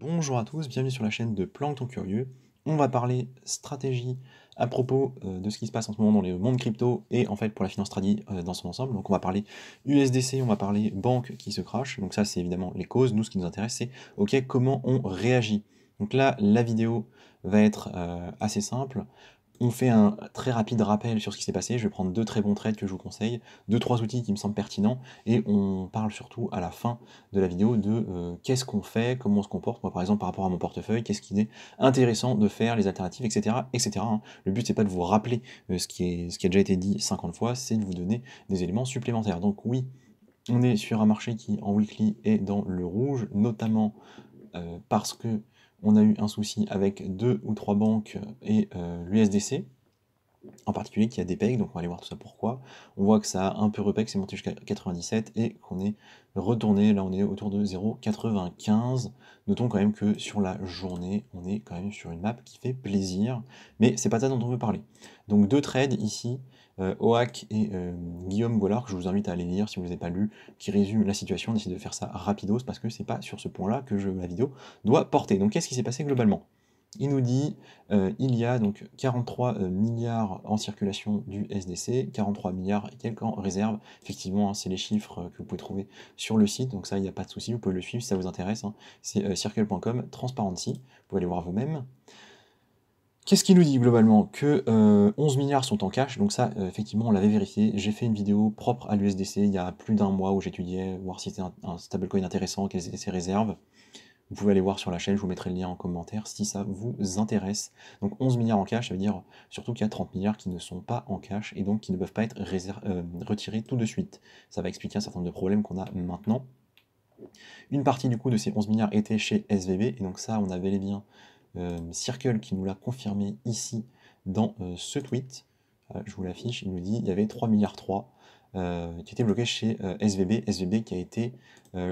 Bonjour à tous, bienvenue sur la chaîne de Plancton Curieux. On va parler stratégie à propos de ce qui se passe en ce moment dans le monde crypto et en fait pour la finance tradie dans son ensemble. Donc on va parler USDC, on va parler banque qui se crache. Donc ça c'est évidemment les causes. Nous ce qui nous intéresse c'est ok comment on réagit. Donc là la vidéo va être assez simple. On fait un très rapide rappel sur ce qui s'est passé. Je vais prendre deux très bons trades que je vous conseille, deux trois outils qui me semblent pertinents, et on parle surtout à la fin de la vidéo de qu'est-ce qu'on fait, comment on se comporte. Moi par exemple par rapport à mon portefeuille, qu'est-ce qu'il est intéressant de faire, les alternatives, etc. etc. hein. Le but c'est pas de vous rappeler ce qui a déjà été dit 50 fois, c'est de vous donner des éléments supplémentaires. Donc oui, on est sur un marché qui en weekly est dans le rouge, notamment parce que on a eu un souci avec deux ou trois banques et l'USDC, en particulier qui a des pegs, donc on va aller voir tout ça pourquoi. On voit que ça a un peu repeg, c'est monté jusqu'à 97 et qu'on est retourné, là on est autour de 0,95. Notons quand même que sur la journée, on est quand même sur une map qui fait plaisir, mais c'est pas ça dont on veut parler. Donc deux trades ici, Oak et Guillaume Gollard, que je vous invite à aller lire si vous ne les avez pas lus, qui résument la situation. On essaie de faire ça rapidos parce que c'est pas sur ce point-là que la vidéo doit porter. Donc qu'est-ce qui s'est passé globalement? Il nous dit il y a donc 43 milliards en circulation du SDC, 43 milliards et quelques en réserve. Effectivement, hein, c'est les chiffres que vous pouvez trouver sur le site, donc ça, il n'y a pas de souci, vous pouvez le suivre si ça vous intéresse. Hein. C'est circle.com, transparency, vous pouvez aller voir vous-même. Qu'est-ce qu'il nous dit globalement? Que 11 milliards sont en cash, donc ça, effectivement, on l'avait vérifié. J'ai fait une vidéo propre à l'USDC il y a plus d'un mois où j'étudiais, voir si c'était un stablecoin intéressant, quelles étaient ses réserves. Vous pouvez aller voir sur la chaîne, je vous mettrai le lien en commentaire si ça vous intéresse. Donc 11 milliards en cash, ça veut dire surtout qu'il y a 30 milliards qui ne sont pas en cash et donc qui ne peuvent pas être retirés tout de suite. Ça va expliquer un certain nombre de problèmes qu'on a maintenant. Une partie du coup de ces 11 milliards était chez SVB et donc ça on avait bel et bien Circle qui nous l'a confirmé ici dans ce tweet. Je vous l'affiche, il nous dit il y avait 3 milliards 3 qui étaient bloqués chez SVB, SVB qui a été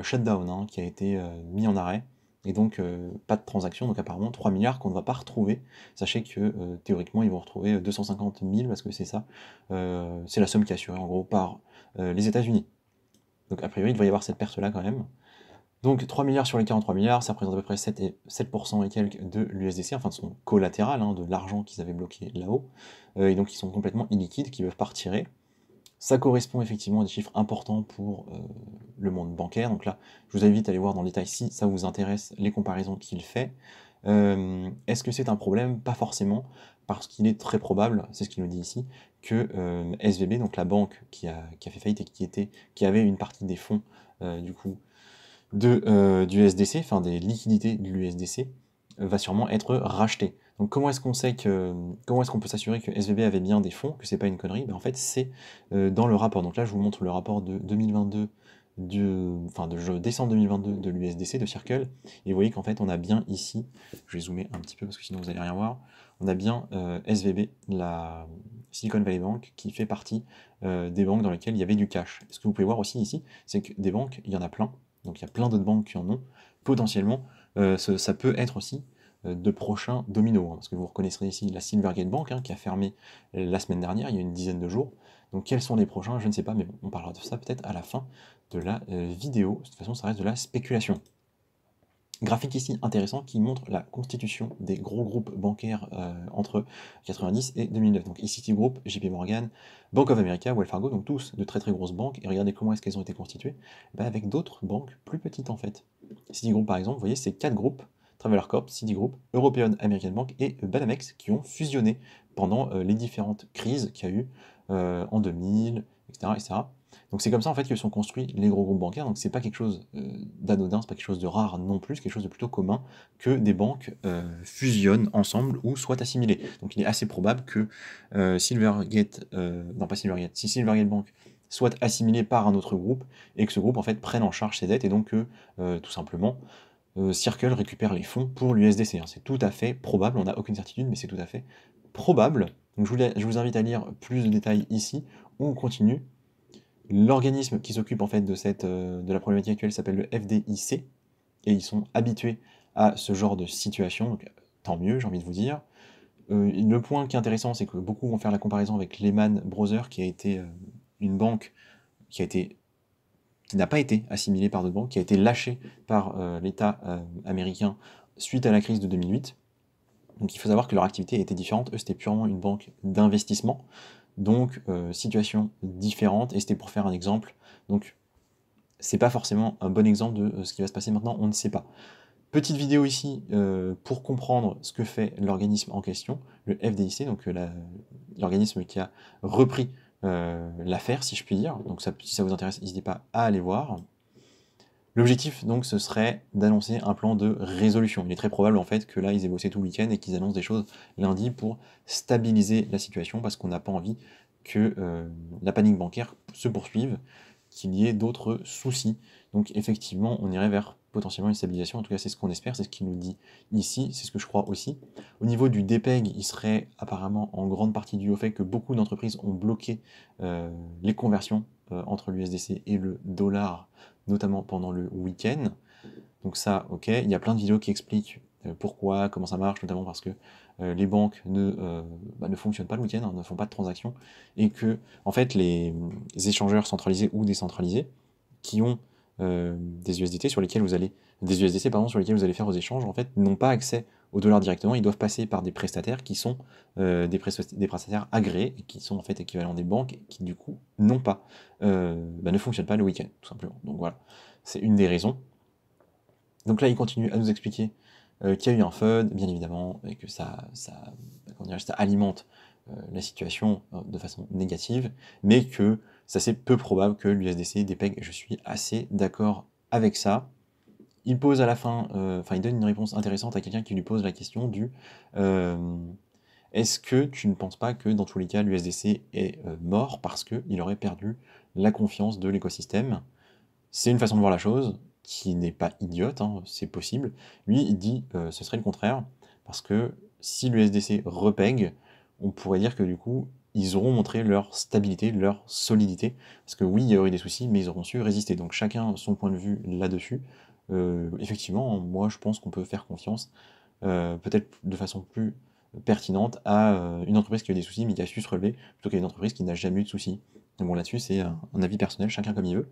shutdown, hein, qui a été mis en arrêt. Et donc, pas de transaction, donc apparemment 3 milliards qu'on ne va pas retrouver. Sachez que théoriquement, ils vont retrouver 250 000, parce que c'est ça, c'est la somme qui est assurée en gros par les États-Unis. Donc, a priori, il devrait y avoir cette perte-là quand même. Donc 3 milliards sur les 43 milliards, ça représente à peu près 7% et quelques de l'USDC, enfin de son collatéral, hein, de l'argent qu'ils avaient bloqué là-haut. Et donc ils sont complètement illiquides, qui ne peuvent pas retirer. Ça correspond effectivement à des chiffres importants pour le monde bancaire. Donc là, je vous invite à aller voir dans le détail si ça vous intéresse les comparaisons qu'il fait. Est-ce que c'est un problème? Pas forcément, parce qu'il est très probable, c'est ce qu'il nous dit ici, que SVB, donc la banque qui a fait faillite et qui avait une partie des fonds du coup du SDC, enfin des liquidités de l'USDC, va sûrement être racheté. Donc comment est-ce qu'on peut s'assurer que SVB avait bien des fonds, que c'est pas une connerie? Ben, en fait c'est dans le rapport. Donc là je vous montre le rapport de 2022 de décembre 2022 de l'USDC, de Circle, et vous voyez qu'en fait on a bien ici, je vais zoomer un petit peu parce que sinon vous allez rien voir, on a bien SVB, la Silicon Valley Bank, qui fait partie des banques dans lesquelles il y avait du cash. Ce que vous pouvez voir aussi ici, c'est que des banques, il y en a plein, donc il y a plein d'autres banques qui en ont, potentiellement, ça peut être aussi de prochains dominos, hein, parce que vous reconnaîtrez ici la Silvergate Bank, hein, qui a fermé la semaine dernière, il y a une dizaine de jours. Donc quels sont les prochains, je ne sais pas, mais on parlera de ça peut-être à la fin de la vidéo. De toute façon, ça reste de la spéculation. Graphique ici intéressant qui montre la constitution des gros groupes bancaires entre 90 et 2009. Donc Citigroup, JP Morgan, Bank of America, Wells Fargo, donc tous de très très grosses banques. Et regardez comment est-ce qu'elles ont été constituées, avec d'autres banques plus petites en fait. Citigroup par exemple, vous voyez, c'est 4 groupes, Traveler Corp, Citigroup, European American Bank et Banamex qui ont fusionné pendant les différentes crises qu'il y a eu en 2000, etc., etc. Donc c'est comme ça en fait que sont construits les gros groupes bancaires, donc c'est pas quelque chose d'anodin, c'est pas quelque chose de rare non plus, c'est quelque chose de plutôt commun que des banques fusionnent ensemble ou soient assimilées. Donc il est assez probable que Silvergate, non pas Silvergate, si Silvergate Bank soit assimilé par un autre groupe et que ce groupe en fait prenne en charge ses dettes et donc que tout simplement Circle récupère les fonds pour l'USDC. Hein. C'est tout à fait probable, on n'a aucune certitude, mais c'est tout à fait probable. Donc je vous invite à lire plus de détails ici. On continue. L'organisme qui s'occupe en fait de la problématique actuelle s'appelle le FDIC, et ils sont habitués à ce genre de situation, donc tant mieux, j'ai envie de vous dire. Le point qui est intéressant, c'est que beaucoup vont faire la comparaison avec Lehman Brothers, qui a été une banque qui a été qui n'a pas été assimilé par d'autres banques, qui a été lâché par l'État américain suite à la crise de 2008. Donc il faut savoir que leur activité était différente. Eux, c'était purement une banque d'investissement. Donc situation différente, et c'était pour faire un exemple. Donc c'est pas forcément un bon exemple de ce qui va se passer maintenant, on ne sait pas. Petite vidéo ici pour comprendre ce que fait l'organisme en question, le FDIC, donc l'organisme qui a repris l'affaire, si je puis dire. Donc si ça vous intéresse, n'hésitez pas à aller voir. L'objectif, donc, ce serait d'annoncer un plan de résolution. Il est très probable, en fait, que là, ils aient bossé tout le week-end et qu'ils annoncent des choses lundi pour stabiliser la situation, parce qu'on n'a pas envie que la panique bancaire se poursuive, qu'il y ait d'autres soucis. Donc, effectivement, on irait vers potentiellement une stabilisation. En tout cas, c'est ce qu'on espère, c'est ce qu'il nous dit ici, c'est ce que je crois aussi. Au niveau du DPEG, il serait apparemment en grande partie dû au fait que beaucoup d'entreprises ont bloqué les conversions entre l'USDC et le dollar, notamment pendant le week-end. Donc ça, ok, il y a plein de vidéos qui expliquent pourquoi, comment ça marche, notamment parce que les banques ne fonctionnent pas le week-end, hein, ne font pas de transactions, et que, en fait, les échangeurs centralisés ou décentralisés qui ont des USDT sur lesquels vous allez, des USDC pardon, sur lesquels vous allez faire vos échanges, en fait, n'ont pas accès au dollar directement, ils doivent passer par des prestataires qui sont des prestataires agréés, et qui sont en fait équivalents des banques, et qui du coup n'ont pas, ne fonctionnent pas le week-end, tout simplement. Donc voilà, c'est une des raisons. Donc là, il continue à nous expliquer qu'il y a eu un FUD, bien évidemment, et que ça alimente la situation de façon négative, mais que ça c'est peu probable que l'USDC dépègue, et je suis assez d'accord avec ça. Il pose à la fin, il donne une réponse intéressante à quelqu'un qui lui pose la question du est-ce que tu ne penses pas que dans tous les cas l'USDC est mort parce qu'il aurait perdu la confiance de l'écosystème? C'est une façon de voir la chose qui n'est pas idiote, hein, c'est possible. Lui, il dit ce serait le contraire, parce que si l'USDC repègue, on pourrait dire que du coup, ils auront montré leur stabilité, leur solidité, parce que oui, il y a eu des soucis, mais ils auront su résister. Donc chacun son point de vue là-dessus. Effectivement, moi je pense qu'on peut faire confiance, peut-être de façon plus pertinente, à une entreprise qui a eu des soucis, mais qui a su se relever, plutôt qu'à une entreprise qui n'a jamais eu de soucis. Mais bon, là-dessus, c'est un avis personnel, chacun comme il veut.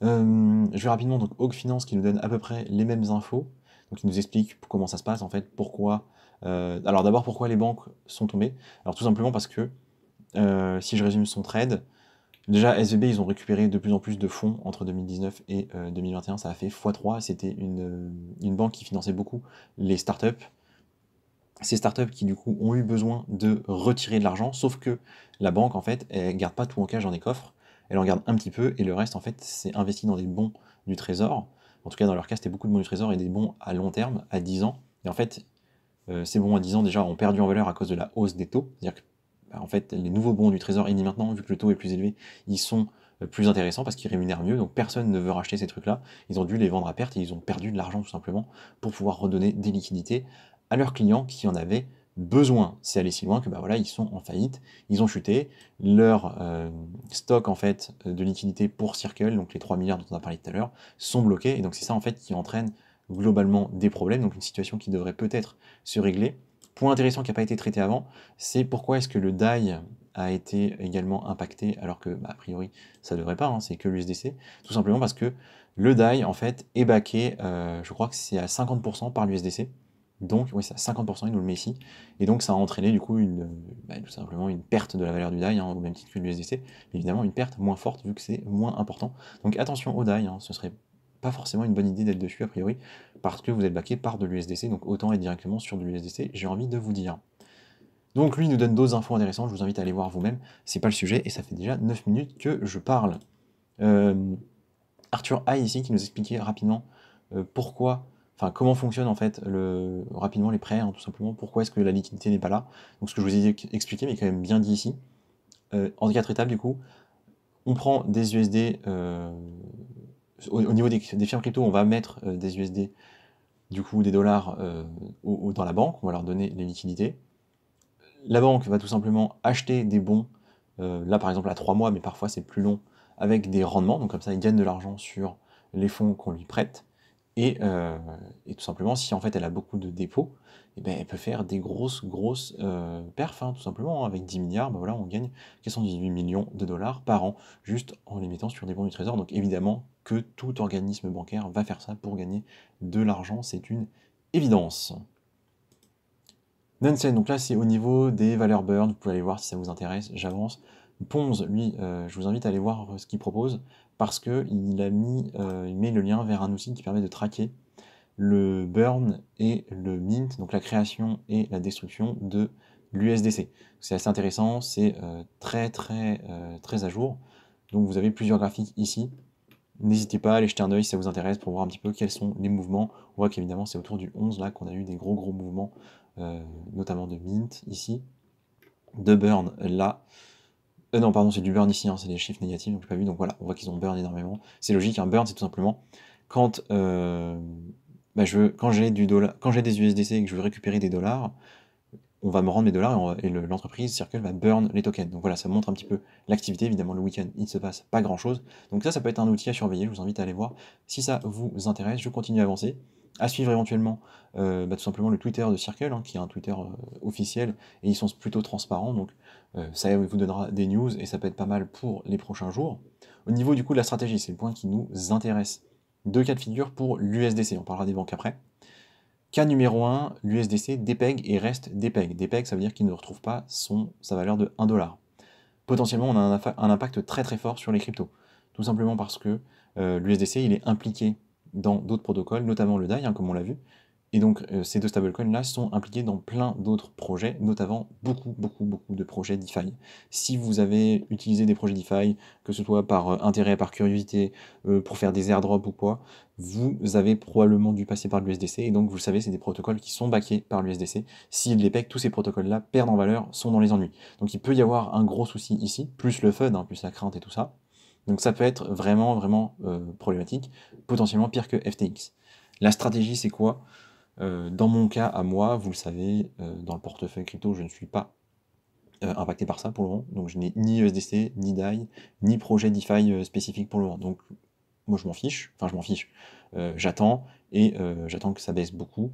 Je vais rapidement, donc Hawk Finance qui nous donne à peu près les mêmes infos, donc il nous explique comment ça se passe en fait, pourquoi. Alors d'abord, pourquoi les banques sont tombées? Alors tout simplement parce que, si je résume son trade, déjà SVB ils ont récupéré de plus en plus de fonds entre 2019 et 2021, ça a fait x3, c'était une banque qui finançait beaucoup les startups. Ces startups qui du coup ont eu besoin de retirer de l'argent, sauf que la banque en fait, elle garde pas tout en cash dans des coffres, elle en garde un petit peu, et le reste en fait c'est investi dans des bons du trésor. En tout cas dans leur cas c'était beaucoup de bons du trésor et des bons à long terme, à 10 ans. Et en fait ces bons à 10 ans déjà ont perdu en valeur à cause de la hausse des taux, c'est-à-dire que en fait les nouveaux bons du trésor inis maintenant, vu que le taux est plus élevé, ils sont plus intéressants parce qu'ils rémunèrent mieux, donc personne ne veut racheter ces trucs là, ils ont dû les vendre à perte et ils ont perdu de l'argent tout simplement pour pouvoir redonner des liquidités à leurs clients qui en avaient besoin. C'est allé si loin que voilà, ils sont en faillite, ils ont chuté, leur stock en fait de liquidités pour Circle, donc les 3 milliards dont on a parlé tout à l'heure, sont bloqués, et donc c'est ça en fait qui entraîne globalement des problèmes, donc une situation qui devrait peut-être se régler. Point intéressant qui n'a pas été traité avant, c'est pourquoi est-ce que le DAI a été également impacté, alors que a priori ça ne devrait pas, hein, c'est que l'USDC, tout simplement parce que le DAI en fait est backé, je crois que c'est à 50% par l'USDC, donc oui c'est à 50%, il nous le met ici, et donc ça a entraîné du coup tout simplement une perte de la valeur du DAI, hein, au même titre que l'USDC, mais évidemment une perte moins forte vu que c'est moins important. Donc attention au DAI, hein, ce serait pas forcément une bonne idée d'être dessus a priori, parce que vous êtes backé par de l'USDC, donc autant être directement sur de l'USDC, j'ai envie de vous dire. Donc lui nous donne d'autres infos intéressantes, je vous invite à aller voir vous-même, c'est pas le sujet, et ça fait déjà 9 minutes que je parle. Arthur Hay ici qui nous expliquait rapidement comment fonctionne en fait rapidement les prêts, hein, tout simplement, pourquoi est-ce que la liquidité n'est pas là. Donc ce que je vous ai expliqué, mais quand même bien dit ici. En 4 étapes du coup, on prend des USD, au niveau des firmes crypto, on va mettre des USD, du coup des dollars dans la banque, on va leur donner les liquidités. La banque va tout simplement acheter des bons, là par exemple à 3 mois, mais parfois c'est plus long, avec des rendements, donc comme ça ils gagnent de l'argent sur les fonds qu'on lui prête, et tout simplement si en fait elle a beaucoup de dépôts, elle peut faire des grosses perfs, hein, tout simplement, hein, avec 10 milliards, voilà, on gagne 418 millions de dollars par an, juste en les mettant sur des bons du trésor, donc évidemment que tout organisme bancaire va faire ça pour gagner de l'argent, c'est une évidence. Nansen, donc là c'est au niveau des valeurs burn, vous pouvez aller voir si ça vous intéresse, j'avance. Ponz, lui, je vous invite à aller voir ce qu'il propose, parce qu'il il met le lien vers un outil qui permet de traquer le burn et le mint, donc la création et la destruction de l'USDC. C'est assez intéressant, c'est très à jour. Donc vous avez plusieurs graphiques ici. N'hésitez pas à aller jeter un oeil si ça vous intéresse pour voir un petit peu quels sont les mouvements. On voit qu'évidemment c'est autour du 11 là qu'on a eu des gros mouvements, notamment de mint ici, de burn là. Non pardon, c'est du burn ici, hein, c'est des chiffres négatifs, donc j'ai pas vu, donc voilà, on voit qu'ils ont burn énormément. C'est logique, un burn c'est tout simplement quand quand j'ai des USDC et que je veux récupérer des dollars, on va me rendre mes dollars et l'entreprise Circle va burn les tokens. Donc voilà, ça montre un petit peu l'activité. Évidemment, le week-end, il ne se passe pas grand-chose. Donc ça peut être un outil à surveiller. Je vous invite à aller voir. Si ça vous intéresse, je continue à avancer. À suivre éventuellement tout simplement le Twitter de Circle, hein, qui est un Twitter officiel, et ils sont plutôt transparents. Donc ça vous donnera des news et ça peut être pas mal pour les prochains jours. Au niveau du coup de la stratégie, c'est le point qui nous intéresse. Deux cas de figure pour l'USDC. On parlera des banques après. Cas numéro 1, l'USDC dépeg et reste dépeg. Dépeg, ça veut dire qu'il ne retrouve pas sa valeur de 1$. Potentiellement, on a un impact très fort sur les cryptos. Tout simplement parce que l'USDC, il est impliqué dans d'autres protocoles, notamment le DAI, hein, comme on l'a vu. Et donc, ces deux stablecoins-là sont impliqués dans plein d'autres projets, notamment beaucoup de projets DeFi. Si vous avez utilisé des projets DeFi, que ce soit par intérêt, par curiosité, pour faire des airdrops ou quoi, vous avez probablement dû passer par l'USDC, et donc vous le savez, c'est des protocoles qui sont backés par l'USDC. S'ils les pèquent, tous ces protocoles-là perdent en valeur, sont dans les ennuis. Donc il peut y avoir un gros souci ici, plus le FUD, hein, plus la crainte et tout ça. Donc ça peut être vraiment problématique, potentiellement pire que FTX. La stratégie, c'est quoi? Dans mon cas, à moi, vous le savez, dans le portefeuille crypto, je ne suis pas impacté par ça pour le moment. Donc je n'ai ni USDC, ni DAI, ni projet DeFi spécifique pour le moment. Donc moi je m'en fiche, enfin je m'en fiche. J'attends et j'attends que ça baisse beaucoup.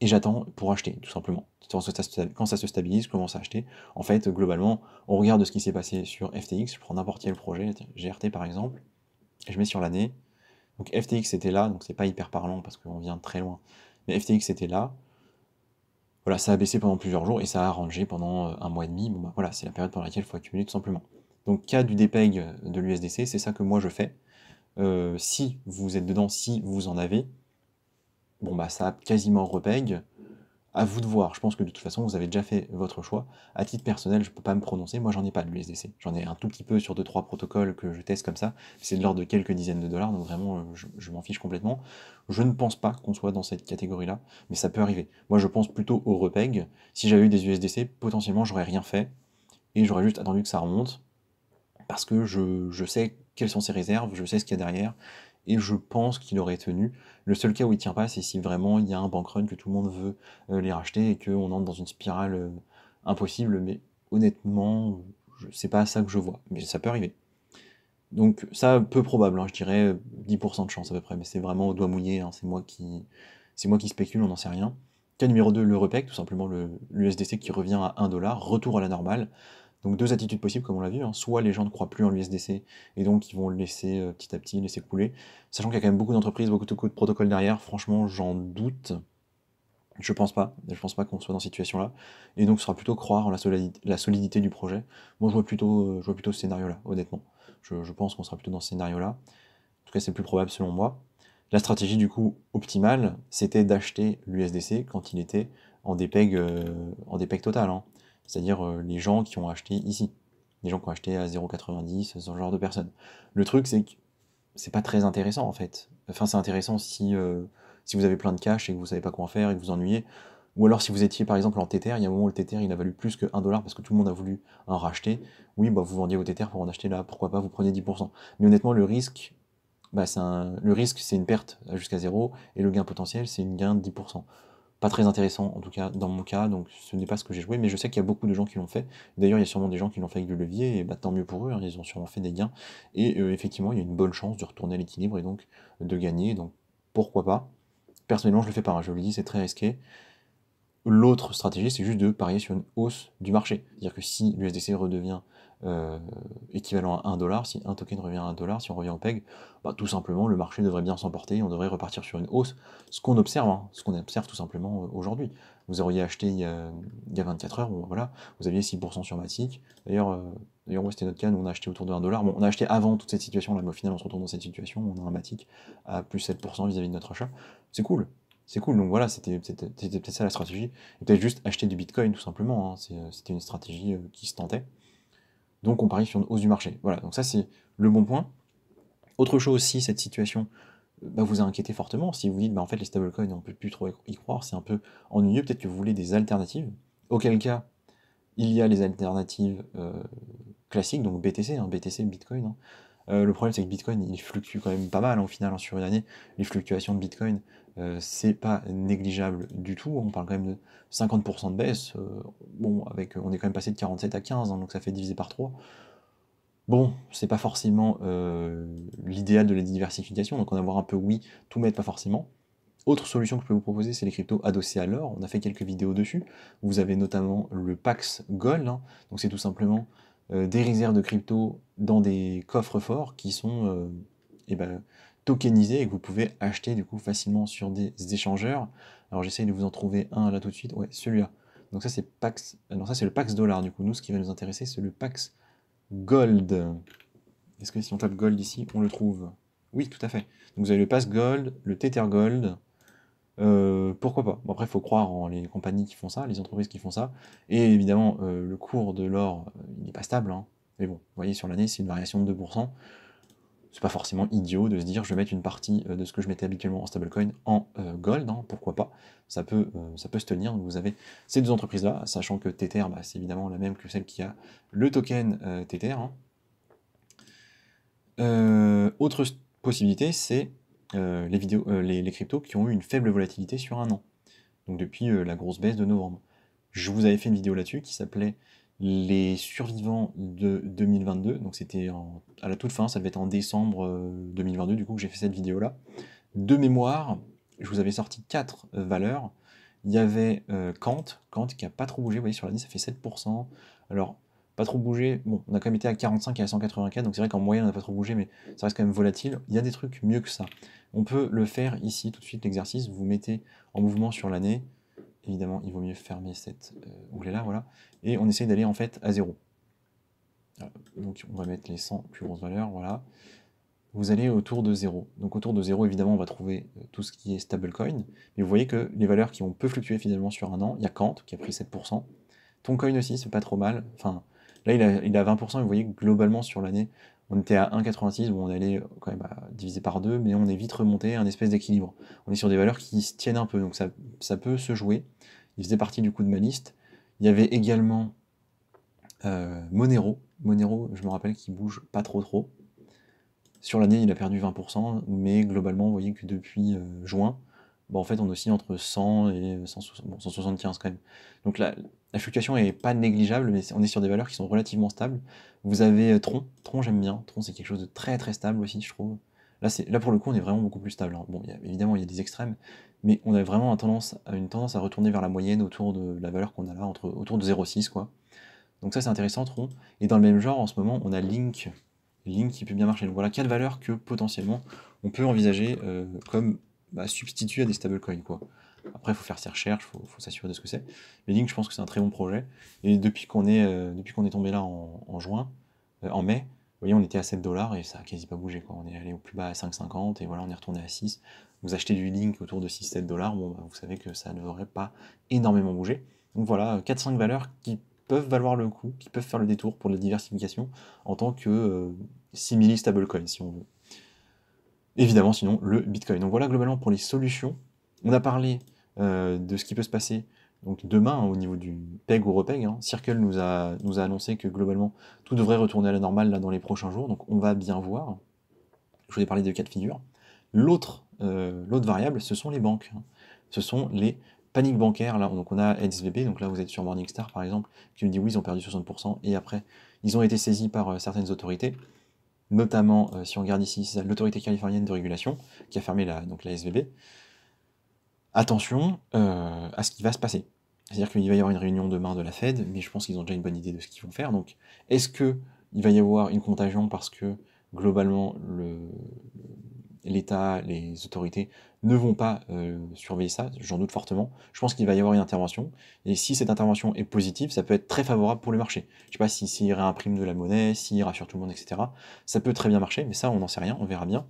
Et j'attends pour acheter, tout simplement. Quand ça se stabilise, je commence à acheter. En fait, globalement, on regarde ce qui s'est passé sur FTX. Je prends n'importe quel projet, GRT par exemple, et je mets sur l'année. Donc FTX était là, donc c'est pas hyper parlant parce qu'on vient de très loin. Mais FTX était là. Voilà, ça a baissé pendant plusieurs jours et ça a rangé pendant un mois et demi. Bon bah voilà, c'est la période pendant laquelle il faut accumuler tout simplement. Donc cas du dépeg de l'USDC, c'est ça que moi je fais. Si vous êtes dedans, si vous en avez, bon bah ça a quasiment repeg. À vous de voir, je pense que de toute façon vous avez déjà fait votre choix. À titre personnel, je ne peux pas me prononcer, moi j'en ai pas de l'USDC. J'en ai un tout petit peu sur 2-3 protocoles que je teste comme ça, c'est de l'ordre de quelques dizaines de dollars, donc vraiment je m'en fiche complètement. Je ne pense pas qu'on soit dans cette catégorie-là, mais ça peut arriver. Moi je pense plutôt au repeg. Si j'avais eu des USDC, potentiellement j'aurais rien fait, et j'aurais juste attendu que ça remonte, parce que je sais quelles sont ses réserves, je sais ce qu'il y a derrière, et je pense qu'il aurait tenu. Le seul cas où il tient pas, c'est si vraiment il y a un bank run, que tout le monde veut les racheter, et qu'on entre dans une spirale impossible, mais honnêtement, c'est pas ça que je vois, mais ça peut arriver. Donc ça, peu probable, hein, je dirais 10% de chance à peu près, mais c'est vraiment au doigt mouillé, hein, c'est moi qui spécule, on n'en sait rien. Cas numéro 2, le repeg, tout simplement l'USDC qui revient à 1$, retour à la normale. Donc deux attitudes possibles comme on l'a vu, hein. Soit les gens ne croient plus en l'USDC et donc ils vont le laisser petit à petit, laisser couler. Sachant qu'il y a quand même beaucoup d'entreprises, beaucoup de protocoles derrière, franchement j'en doute. Je pense pas qu'on soit dans cette situation-là. Et donc ce sera plutôt croire en la solidité du projet. Moi je vois plutôt ce scénario-là, honnêtement. Je pense qu'on sera plutôt dans ce scénario-là. En tout cas c'est le plus probable selon moi. La stratégie du coup optimale, c'était d'acheter l'USDC quand il était en dépeg total, hein. C'est-à-dire les gens qui ont acheté ici, les gens qui ont acheté à 0,90, ce genre de personnes. Le truc c'est que c'est pas très intéressant en fait. Enfin c'est intéressant si vous avez plein de cash et que vous savez pas quoi en faire et que vous ennuyez. Ou alors si vous étiez par exemple en Tether, il y a un moment où le Tether il a valu plus que 1$ parce que tout le monde a voulu en racheter. Oui, bah vous vendiez vos Tether pour en acheter là, pourquoi pas, vous prenez 10%. Mais honnêtement le risque, le risque, c'est une perte jusqu'à 0, et le gain potentiel, c'est une gain de 10%. Pas très intéressant, en tout cas, dans mon cas, donc ce n'est pas ce que j'ai joué, mais je sais qu'il y a beaucoup de gens qui l'ont fait. D'ailleurs, il y a sûrement des gens qui l'ont fait avec du levier, et bah, tant mieux pour eux, hein, ils ont sûrement fait des gains. Et effectivement, il y a une bonne chance de retourner à l'équilibre et donc de gagner, donc pourquoi pas. Personnellement, je le fais pas, hein, je vous le dis, c'est très risqué. L'autre stratégie, c'est juste de parier sur une hausse du marché. C'est-à-dire que si l'USDC redevient équivalent à 1$, si un token revient à 1$, si on revient au PEG, bah, tout simplement, le marché devrait bien s'emporter, on devrait repartir sur une hausse. Ce qu'on observe, hein, ce qu'on observe tout simplement aujourd'hui. Vous auriez acheté il y a 24 heures, bon, voilà, vous aviez 6% sur Matic. D'ailleurs, ouais, c'était notre cas, nous on a acheté autour de 1$. Bon, on a acheté avant toute cette situation, là, mais au final, on se retrouve dans cette situation, on a un Matic à plus 7% vis-à-vis de notre achat. C'est cool. C'est cool, donc voilà, c'était peut-être ça la stratégie. Et peut-être juste acheter du Bitcoin, tout simplement, hein. C'était une stratégie qui se tentait. Donc on parie sur une hausse du marché. Voilà, donc ça c'est le bon point. Autre chose, si cette situation vous a inquiété fortement, si vous dites, en fait les stablecoins, on ne peut plus trop y croire, c'est un peu ennuyeux, peut-être que vous voulez des alternatives, auquel cas, il y a les alternatives classiques, donc BTC, BTC, Bitcoin. Le problème, c'est que Bitcoin, il fluctue quand même pas mal, au final, sur une année. Les fluctuations de Bitcoin, c'est pas négligeable du tout. On parle quand même de 50% de baisse. Bon, on est quand même passé de 47 à 15, donc ça fait divisé par 3. Bon, c'est pas forcément l'idéal de la diversification, donc en avoir un peu, oui, tout mettre pas forcément. Autre solution que je peux vous proposer, c'est les cryptos adossés à l'or. On a fait quelques vidéos dessus. Vous avez notamment le Pax Gold, hein. Donc c'est tout simplement des réserves de crypto dans des coffres forts qui sont tokenisés et que vous pouvez acheter du coup facilement sur des échangeurs. Alors j'essaye de vous en trouver un là tout de suite. Ouais, celui-là. Donc ça c'est Pax. Non, ça c'est le Pax Dollar du coup. Nous, ce qui va nous intéresser, c'est le Pax Gold. Est-ce que si on tape Gold ici, on le trouve? Oui, tout à fait. Donc vous avez le Pax Gold, le Tether Gold. Pourquoi pas? Bon, après, il faut croire en les compagnies qui font ça, les entreprises qui font ça. Et évidemment, le cours de l'or, il n'est pas stable, hein. Mais bon, vous voyez, sur l'année, c'est une variation de 2%. C'est pas forcément idiot de se dire, je vais mettre une partie de ce que je mettais habituellement en stablecoin en gold, hein, pourquoi pas? Ça peut se tenir. Donc vous avez ces deux entreprises-là, sachant que Tether, c'est évidemment la même que celle qui a le token Tether, hein. Autre possibilité, c'est les cryptos qui ont eu une faible volatilité sur un an. Donc depuis la grosse baisse de novembre. Je vous avais fait une vidéo là-dessus qui s'appelait Les survivants de 2022. Donc c'était à la toute fin, ça devait être en décembre 2022, du coup que j'ai fait cette vidéo-là. De mémoire, je vous avais sorti 4 valeurs. Il y avait Kant qui n'a pas trop bougé, vous voyez sur l'année ça fait 7%. Alors, pas trop bougé, bon, on a quand même été à 45 et à 184, donc c'est vrai qu'en moyenne on n'a pas trop bougé, mais ça reste quand même volatile. Il y a des trucs mieux que ça. On peut le faire ici tout de suite, l'exercice, vous mettez en mouvement sur l'année, évidemment il vaut mieux fermer cet onglet-là, voilà, et on essaye d'aller en fait à 0. Donc on va mettre les 100 plus grosses valeurs, voilà. Vous allez autour de 0. Donc autour de 0, évidemment, on va trouver tout ce qui est stablecoin. Mais vous voyez que les valeurs qui ont peu fluctué finalement sur un an, il y a Kant qui a pris 7%. Toncoin aussi, c'est pas trop mal. Enfin, là, il a 20%, et vous voyez que globalement sur l'année, on était à 1,86, où on allait quand même diviser par 2, mais on est vite remonté à un espèce d'équilibre. On est sur des valeurs qui se tiennent un peu, donc ça peut se jouer. Il faisait partie du coup de ma liste. Il y avait également Monero. Monero, je me rappelle qu'il bouge pas trop. Sur l'année, il a perdu 20%, mais globalement, vous voyez que depuis juin, en fait, on oscille entre 100 et 175 quand même. Donc la fluctuation est pas négligeable, mais on est sur des valeurs qui sont relativement stables. Vous avez Tron. Tron, j'aime bien. Tron, c'est quelque chose de très très stable aussi, je trouve. Là pour le coup, on est vraiment beaucoup plus stable, hein. Bon, évidemment, il y a des extrêmes, mais on a vraiment une tendance à retourner vers la moyenne autour de la valeur qu'on a là, autour de 0,6, quoi. Donc ça, c'est intéressant, Tron. Et dans le même genre, en ce moment, on a Link qui peut bien marcher. Donc voilà 4 valeurs que potentiellement on peut envisager comme substitut à des stablecoins, quoi. Après, il faut faire ses recherches, il faut s'assurer de ce que c'est. Mais Link, je pense que c'est un très bon projet. Et depuis qu'on est tombé là en mai, vous voyez, on était à 7$ et ça a quasi pas bougé, quoi. On est allé au plus bas à 5,50 et voilà, on est retourné à 6. Vous achetez du Link autour de 6-7$, vous savez que ça ne devrait pas énormément bouger. Donc voilà, 4-5 valeurs qui peuvent valoir le coup, qui peuvent faire le détour pour la diversification en tant que simili stablecoin, si on veut. Évidemment, sinon, le Bitcoin. Donc voilà, globalement, pour les solutions. On a parlé de ce qui peut se passer donc demain, au niveau du PEG ou REPEG, hein. Circle nous a annoncé que globalement, tout devrait retourner à la normale là, dans les prochains jours, donc on va bien voir. Je vous ai parlé de cas de figure. L'autre variable, ce sont les banques, hein. Ce sont les paniques bancaires. Là, donc on a SVB, donc là vous êtes sur Morningstar par exemple, qui nous dit oui, ils ont perdu 60%, et après, ils ont été saisis par certaines autorités. Notamment, si on regarde ici, c'est l'autorité californienne de régulation qui a fermé la SVB. Attention à ce qui va se passer. C'est-à-dire qu'il va y avoir une réunion demain de la Fed, mais je pense qu'ils ont déjà une bonne idée de ce qu'ils vont faire. Donc, est-ce qu'il va y avoir une contagion parce que, globalement, l'État, les autorités ne vont pas surveiller ça? J'en doute fortement. Je pense qu'il va y avoir une intervention, et si cette intervention est positive, ça peut être très favorable pour le marché. Je sais pas s'il réimprime de la monnaie, s'il rassure tout le monde, etc. Ça peut très bien marcher, mais ça, on n'en sait rien, on verra bien.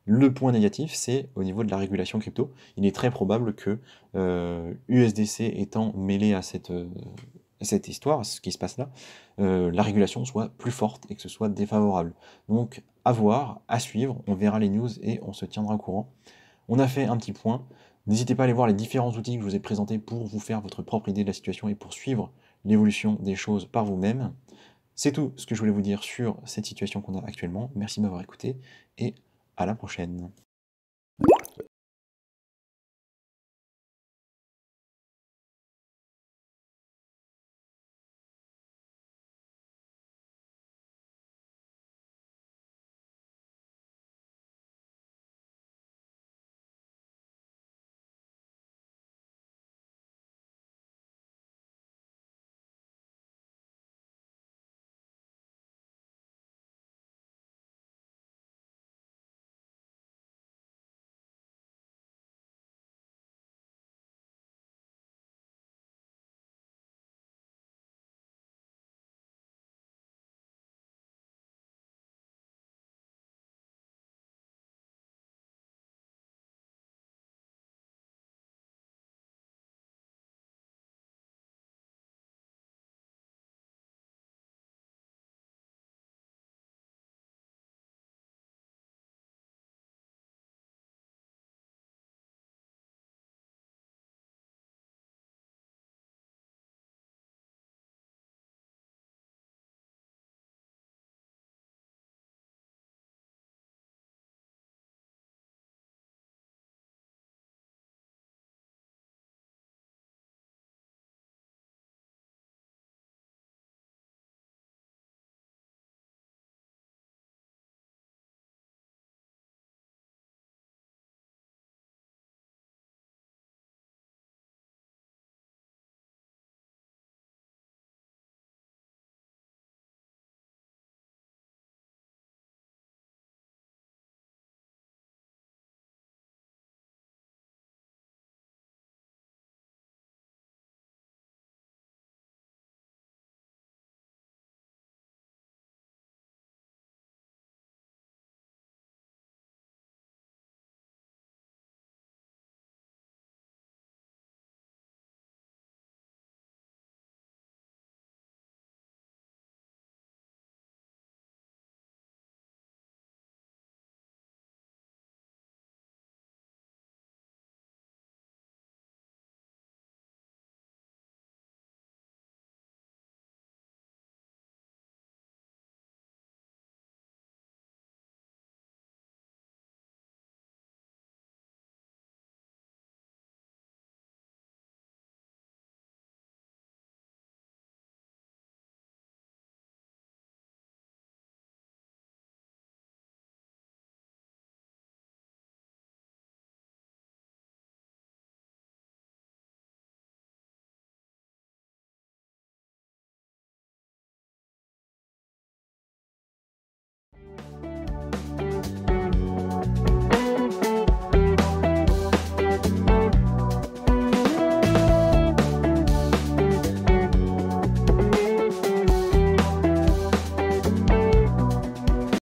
Le point négatif, c'est au niveau de la régulation crypto. Il est très probable que USDC étant mêlé à cette histoire, à ce qui se passe là, la régulation soit plus forte et que ce soit défavorable. Donc à voir, à suivre, on verra les news et on se tiendra au courant. On a fait un petit point. N'hésitez pas à aller voir les différents outils que je vous ai présentés pour vous faire votre propre idée de la situation et pour suivre l'évolution des choses par vous-même. C'est tout ce que je voulais vous dire sur cette situation qu'on a actuellement. Merci de m'avoir écouté et à la prochaine.